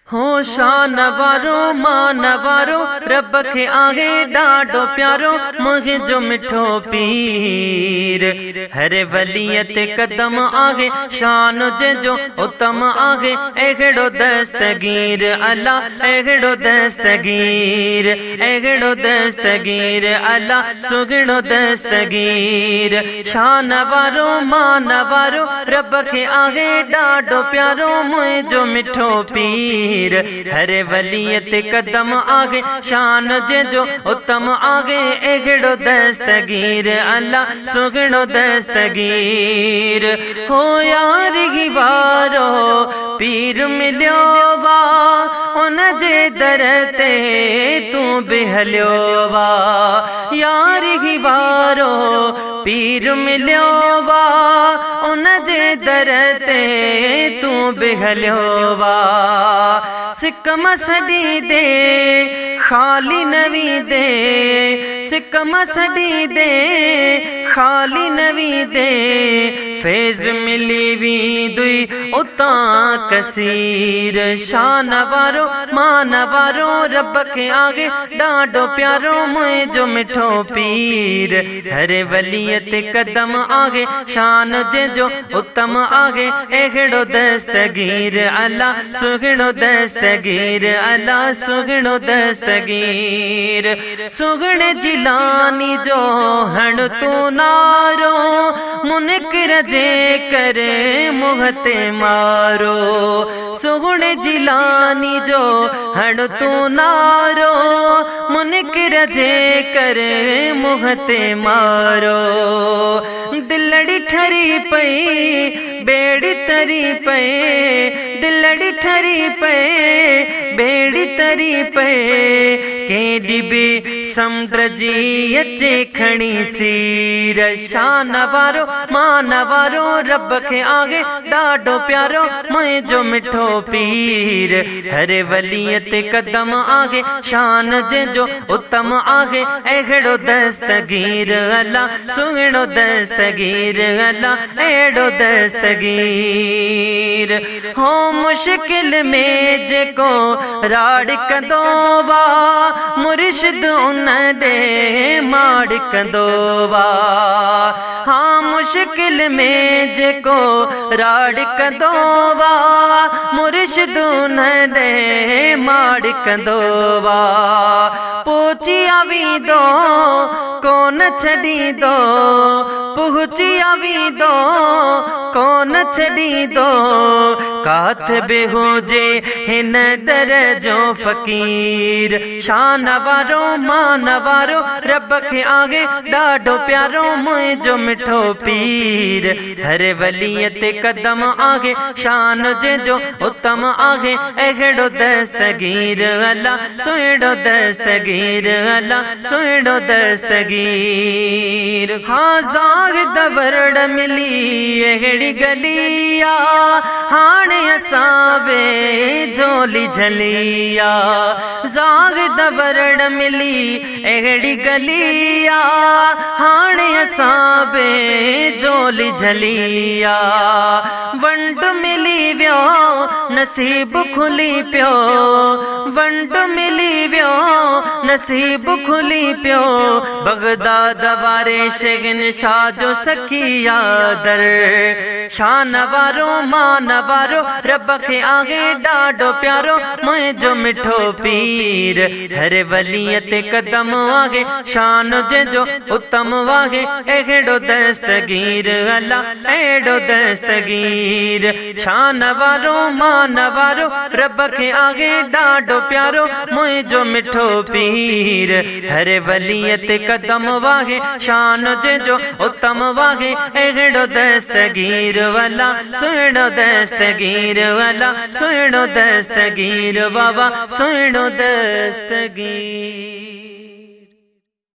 हो शान वारो मान वारो रब खे आहे ॾाढो प्यारो मुझे जो मिठो पीर। हर वलियत कदम आहे शान जे जो उत्तम आहे एगड़ो दस्तगीर अल्लाह एगड़ो दस्तगीर एगड़ो दस्तगीर अल्लाह सुगड़ो दस्तगीर। शान वारो मान वारो रब खे आहे ॾाढो प्यारो मुझो मिठो पीर। हर वलियत कदम आगे शान जे जो उत्तम आगे एगड़ो दस्तगीर अल्लाह सुगड़ो दस्तगीर। हो यार ही वारो पीर मिलियो वा उन जे दर ते तू भी हलियो वा। यार ही वारो पीर मिलियो वा उन जे दर ते तू भी हलियो वा। सिक मसड़ी दे खाली नवी दे सिक मसड़ी दे खाली नवी दे फैज मिली वी दुई उता कसीर। शान वारो मान वारो रब के आगे ॾाढो प्यारो मुझो मिठो पीर। हर वलियत कदम आगे शान जे जो उत्तम आगे एगड़ो दस्तगीर अल्लाह सुगड़ो दस्तगीर अल्लाह सुगड़ो दस्तगीर। सुगड़ जिलानी जो हण तू नारो मुनकर जे करे मुहते मारो। सुगड़ जिलानी जो हण तू नारो मुनकर जे करे मुहते मारो। दिलड़ी ठरी पई बेड़ी तरी पे दिलड़ी ठरी पे बेड़ी तरी पे केडी बे समुंड जी अचे खणी सीर। शान वारो मान वारो रब के आगे ॾाढो प्यारो मुझो मिठो पीर। हर वलियत कदम आगे शान जे जो उत्तम आगे एगड़ो दस्तगीर अल्लाह सुगड़ो दस्तगीर अल्लाह एड़ो दस्तगीर। हो मुश्किल में जेको राड़ कंदो वा मुर्शिद उन दे माड़ कंदो वा। हाँ मुश्किल में जेको राड़ कंदो वा मुर्शिद उन दे माड़ कंदो वा। पोची आवी दो कोन छड़ी दो पहुची आवी दो कोन छड़ी दो काथ बेहो जे हिन दर जो फकीर। शान वारो मान वारो रब के आगे ॾाढो प्यारो मुझो मिठो पीर। हर वलियत कदम आगे शान जे जो उत्तम आगे एगड़ो दस्तगीर अल्लाह सुहिड़ो दस्तगीर अल्लाह सुहिड़ो दस्तगीर। हाँ ज़ाहिद वरड़ मिली एगड़ी गलिया हाणे असां बे झोली झलिया। ज़ाहिद वरड़ मिली एगड़ी गलिया हाणे असां बे झोली झलिया। वंड मिली वियो नसीब खुली पियो वंड मिली वियो नसीब खुली पियो। बगदाद वारे शगन शाह जो सखिया दर। शान वारो मान वारो रब के आगे ॾाढो प्यारो मुझो मिठो पीर। हर वलियत कदम आगे शान जे जो उत्तम वागे एगड़ो दस्तगीर अल्लाह एड़ो दस्तगीर। शान वारो मान वारो रब के आगे ॾाढो प्यारो मुझो मिठो पीर। हर वलियत कदम वागे शान जे जो उत्तम वागे एगड़ो दस्तगीर वाला सुहिड़ो दस्तगीर वाला सुहिड़ो दस्तगीर बाबा सुहिड़ो दस्तगीर।